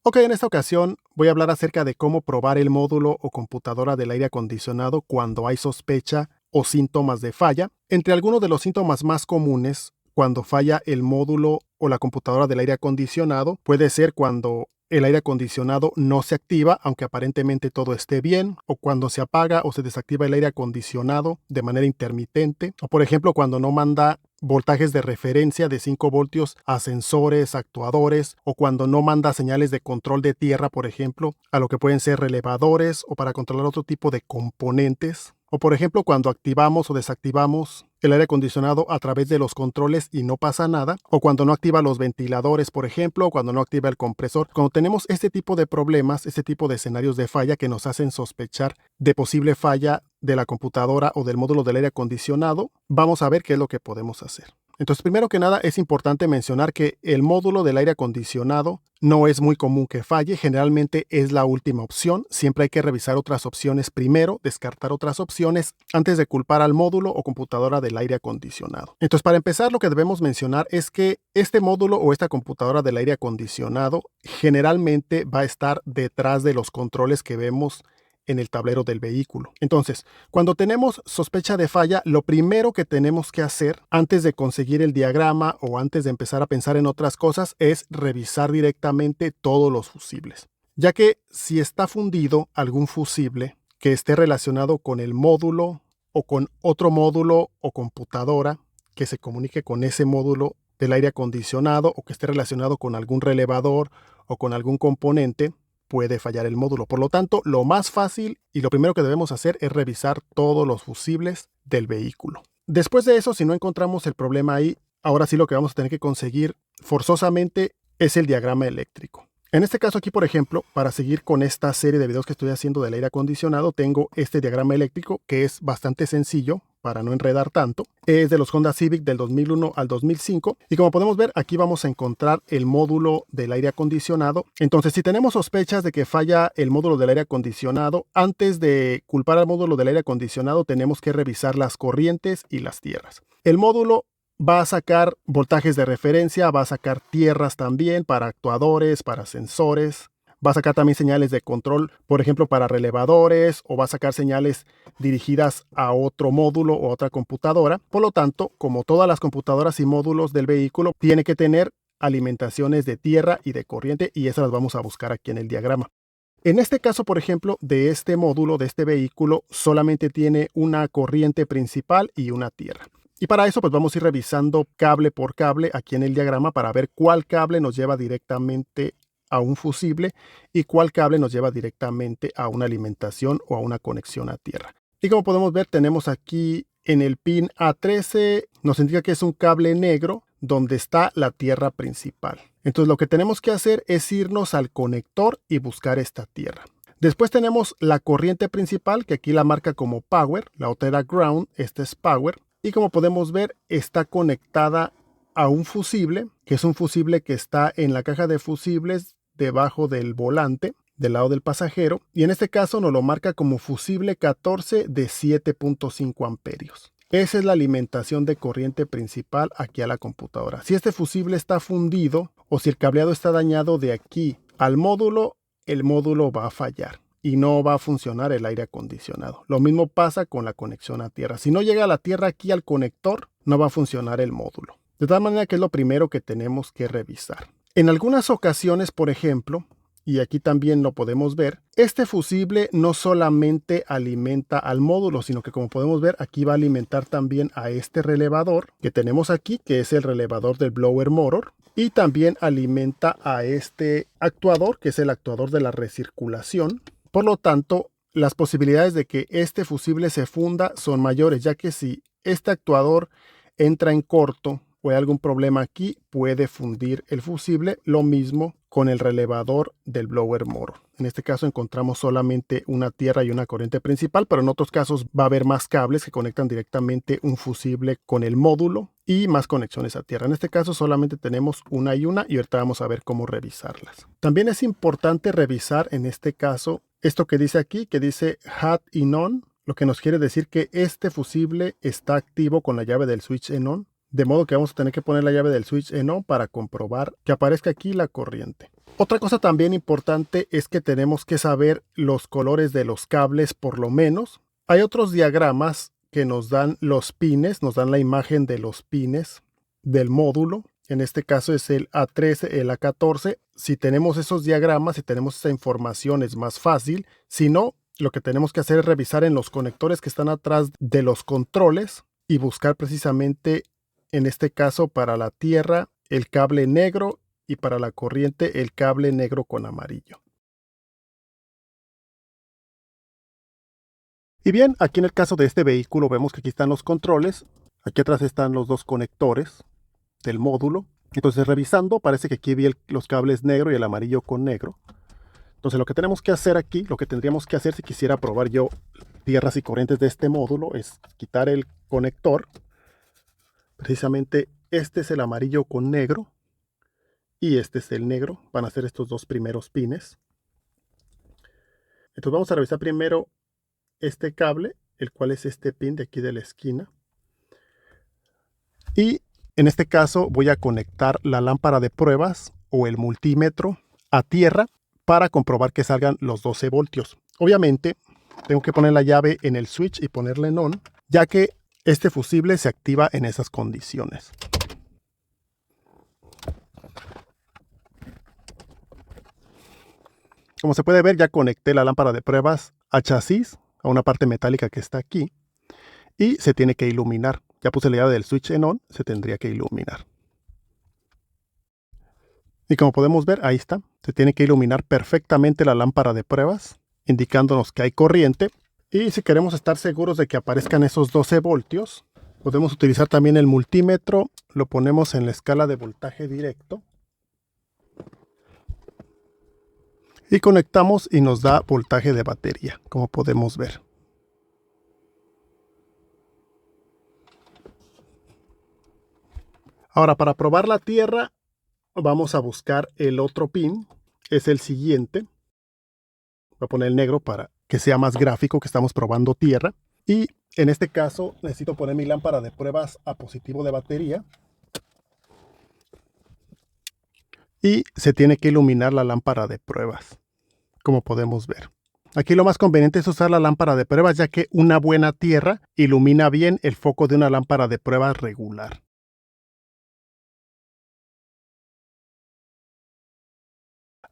Ok, en esta ocasión voy a hablar acerca de cómo probar el módulo o computadora del aire acondicionado cuando hay sospecha o síntomas de falla. Entre algunos de los síntomas más comunes cuando falla el módulo o la computadora del aire acondicionado puede ser cuando el aire acondicionado no se activa, aunque aparentemente todo esté bien, o cuando se apaga o se desactiva el aire acondicionado de manera intermitente, o por ejemplo cuando no manda voltajes de referencia de 5 voltios a sensores, actuadores, o cuando no manda señales de control de tierra, por ejemplo, a lo que pueden ser relevadores o para controlar otro tipo de componentes. O por ejemplo, cuando activamos o desactivamos el aire acondicionado a través de los controles y no pasa nada. O cuando no activa los ventiladores, por ejemplo, o cuando no activa el compresor. Cuando tenemos este tipo de problemas, este tipo de escenarios de falla que nos hacen sospechar de posible falla de la computadora o del módulo del aire acondicionado, vamos a ver qué es lo que podemos hacer. Entonces, primero que nada, es importante mencionar que el módulo del aire acondicionado no es muy común que falle, generalmente es la última opción. Siempre hay que revisar otras opciones primero, descartar otras opciones antes de culpar al módulo o computadora del aire acondicionado. Entonces, para empezar, lo que debemos mencionar es que este módulo o esta computadora del aire acondicionado generalmente va a estar detrás de los controles que vemos en el tablero del vehículo. Entonces, cuando tenemos sospecha de falla, lo primero que tenemos que hacer antes de conseguir el diagrama o antes de empezar a pensar en otras cosas es revisar directamente todos los fusibles. Ya que si está fundido algún fusible que esté relacionado con el módulo o con otro módulo o computadora que se comunique con ese módulo del aire acondicionado o que esté relacionado con algún relevador o con algún componente, puede fallar el módulo. Por lo tanto, lo más fácil y lo primero que debemos hacer es revisar todos los fusibles del vehículo. Después de eso, si no encontramos el problema ahí, ahora sí lo que vamos a tener que conseguir forzosamente es el diagrama eléctrico. En este caso aquí, por ejemplo, para seguir con esta serie de videos que estoy haciendo del aire acondicionado, tengo este diagrama eléctrico que es bastante sencillo para no enredar tanto. Es de los Honda Civic del 2001 al 2005 y como podemos ver aquí vamos a encontrar el módulo del aire acondicionado. Entonces, si tenemos sospechas de que falla el módulo del aire acondicionado, antes de culpar al módulo del aire acondicionado tenemos que revisar las corrientes y las tierras. El módulo va a sacar voltajes de referencia, va a sacar tierras también para actuadores, para sensores. Va a sacar también señales de control, por ejemplo, para relevadores, o va a sacar señales dirigidas a otro módulo o otra computadora. Por lo tanto, como todas las computadoras y módulos del vehículo, tiene que tener alimentaciones de tierra y de corriente, y esas las vamos a buscar aquí en el diagrama. En este caso, por ejemplo, de este módulo, de este vehículo, solamente tiene una corriente principal y una tierra. Y para eso, pues vamos a ir revisando cable por cable aquí en el diagrama para ver cuál cable nos lleva directamente a un fusible y cuál cable nos lleva directamente a una alimentación o a una conexión a tierra. Y como podemos ver, tenemos aquí en el pin A13, nos indica que es un cable negro donde está la tierra principal. Entonces lo que tenemos que hacer es irnos al conector y buscar esta tierra. Después tenemos la corriente principal, que aquí la marca como power, la otra era ground, esta es power. Y como podemos ver, está conectada a un fusible, que es un fusible que está en la caja de fusibles debajo del volante, del lado del pasajero. Y en este caso nos lo marca como fusible 14 de 7.5 amperios. Esa es la alimentación de corriente principal aquí a la computadora. Si este fusible está fundido o si el cableado está dañado de aquí al módulo, el módulo va a fallar y no va a funcionar el aire acondicionado. Lo mismo pasa con la conexión a tierra. Si no llega la tierra aquí al conector, no va a funcionar el módulo. De tal manera que es lo primero que tenemos que revisar. En algunas ocasiones, por ejemplo, y aquí también lo podemos ver, este fusible no solamente alimenta al módulo, sino que como podemos ver, aquí va a alimentar también a este relevador que tenemos aquí, que es el relevador del blower motor. Y también alimenta a este actuador, que es el actuador de la recirculación. Por lo tanto, las posibilidades de que este fusible se funda son mayores, ya que si este actuador entra en corto o hay algún problema aquí, puede fundir el fusible. Lo mismo con el relevador del blower motor. En este caso encontramos solamente una tierra y una corriente principal, pero en otros casos va a haber más cables que conectan directamente un fusible con el módulo y más conexiones a tierra. En este caso solamente tenemos una y ahorita vamos a ver cómo revisarlas. También es importante revisar en este caso esto que dice aquí, que dice hot y on, lo que nos quiere decir que este fusible está activo con la llave del switch en on. De modo que vamos a tener que poner la llave del switch en on para comprobar que aparezca aquí la corriente. Otra cosa también importante es que tenemos que saber los colores de los cables por lo menos. Hay otros diagramas que nos dan los pines, nos dan la imagen de los pines del módulo. En este caso es el A13, el A14. Si tenemos esos diagramas, si tenemos esa información es más fácil. Si no, lo que tenemos que hacer es revisar en los conectores que están atrás de los controles y buscar precisamente, en este caso para la tierra, el cable negro y para la corriente el cable negro con amarillo. Y bien, aquí en el caso de este vehículo vemos que aquí están los controles, aquí atrás están los dos conectores del módulo. Entonces revisando parece que aquí vi los cables negro y el amarillo con negro. Entonces lo que tenemos que hacer aquí, lo que tendríamos que hacer si quisiera probar yo tierras y corrientes de este módulo es quitar el conector. Precisamente este es el amarillo con negro y este es el negro. Van a ser estos dos primeros pines. Entonces vamos a revisar primero este cable, el cual es este pin de aquí de la esquina. Y en este caso voy a conectar la lámpara de pruebas o el multímetro a tierra para comprobar que salgan los 12 voltios. Obviamente tengo que poner la llave en el switch y ponerla en on, ya que este fusible se activa en esas condiciones. Como se puede ver, ya conecté la lámpara de pruebas a chasis, a una parte metálica que está aquí, y se tiene que iluminar. Ya puse la llave del switch en on, se tendría que iluminar. Y como podemos ver, ahí está. Se tiene que iluminar perfectamente la lámpara de pruebas, indicándonos que hay corriente. Y si queremos estar seguros de que aparezcan esos 12 voltios, podemos utilizar también el multímetro. Lo ponemos en la escala de voltaje directo. Y conectamos y nos da voltaje de batería, como podemos ver. Ahora, para probar la tierra, vamos a buscar el otro pin. Es el siguiente. Voy a poner el negro para que sea más gráfico, que estamos probando tierra. Y en este caso necesito poner mi lámpara de pruebas a positivo de batería. Y se tiene que iluminar la lámpara de pruebas, como podemos ver. Aquí lo más conveniente es usar la lámpara de pruebas, ya que una buena tierra ilumina bien el foco de una lámpara de pruebas regular.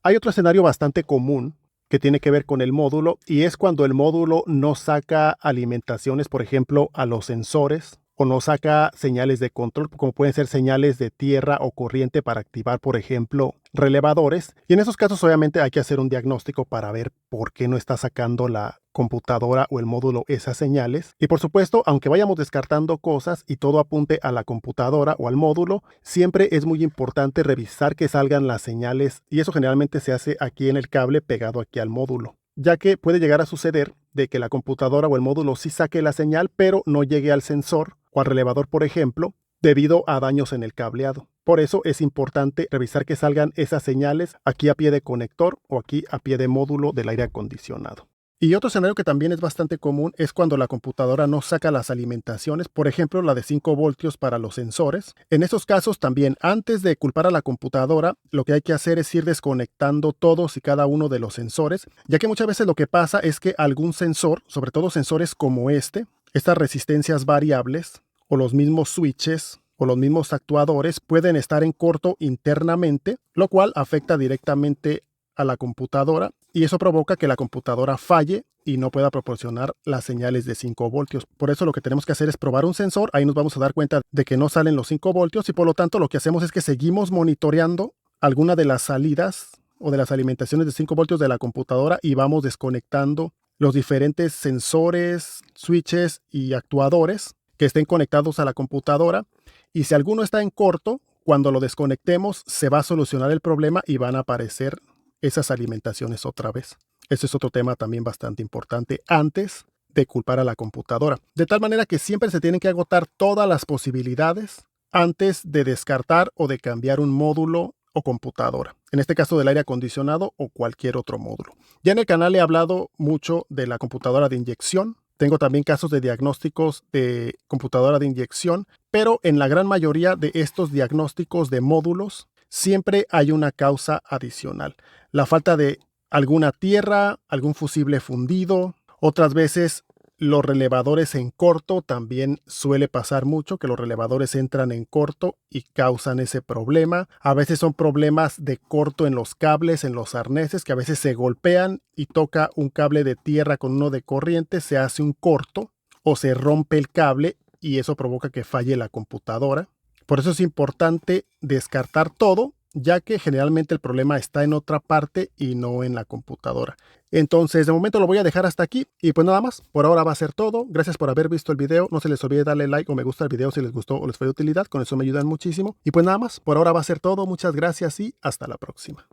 Hay otro escenario bastante común que tiene que ver con el módulo y es cuando el módulo no saca alimentaciones, por ejemplo, a los sensores o no saca señales de control, como pueden ser señales de tierra o corriente para activar, por ejemplo, relevadores. Y en esos casos obviamente hay que hacer un diagnóstico para ver por qué no está sacando la computadora o el módulo esas señales. Y por supuesto, aunque vayamos descartando cosas y todo apunte a la computadora o al módulo, siempre es muy importante revisar que salgan las señales y eso generalmente se hace aquí en el cable pegado aquí al módulo, ya que puede llegar a suceder de que la computadora o el módulo sí saque la señal, pero no llegue al sensor o al relevador, por ejemplo, debido a daños en el cableado. Por eso es importante revisar que salgan esas señales aquí a pie de conector o aquí a pie de módulo del aire acondicionado. Y otro escenario que también es bastante común es cuando la computadora no saca las alimentaciones, por ejemplo la de 5 voltios para los sensores. En esos casos también, antes de culpar a la computadora, lo que hay que hacer es ir desconectando todos y cada uno de los sensores, ya que muchas veces lo que pasa es que algún sensor, sobre todo sensores como estas resistencias variables o los mismos switches o los mismos actuadores pueden estar en corto internamente, lo cual afecta directamente a la computadora y eso provoca que la computadora falle y no pueda proporcionar las señales de 5 voltios. Por eso lo que tenemos que hacer es probar un sensor, ahí nos vamos a dar cuenta de que no salen los 5 voltios y por lo tanto lo que hacemos es que seguimos monitoreando alguna de las salidas o de las alimentaciones de 5 voltios de la computadora y vamos desconectando los diferentes sensores, switches y actuadores que estén conectados a la computadora y si alguno está en corto, cuando lo desconectemos se va a solucionar el problema y van a aparecer esas alimentaciones otra vez. Ese es otro tema también bastante importante antes de culpar a la computadora. De tal manera que siempre se tienen que agotar todas las posibilidades antes de descartar o de cambiar un módulo o computadora. En este caso del aire acondicionado o cualquier otro módulo. Ya en el canal he hablado mucho de la computadora de inyección. Tengo también casos de diagnósticos de computadora de inyección, pero en la gran mayoría de estos diagnósticos de módulos siempre hay una causa adicional. La falta de alguna tierra, algún fusible fundido. Otras veces los relevadores en corto también suele pasar mucho, que los relevadores entran en corto y causan ese problema. A veces son problemas de corto en los cables, en los arneses, que a veces se golpean y toca un cable de tierra con uno de corriente, se hace un corto o se rompe el cable y eso provoca que falle la computadora. Por eso es importante descartar todo, ya que generalmente el problema está en otra parte y no en la computadora. Entonces, de momento lo voy a dejar hasta aquí y pues nada más, por ahora va a ser todo. Gracias por haber visto el video. No se les olvide darle like o me gusta al video si les gustó o les fue de utilidad. Con eso me ayudan muchísimo. Y pues nada más, por ahora va a ser todo. Muchas gracias y hasta la próxima.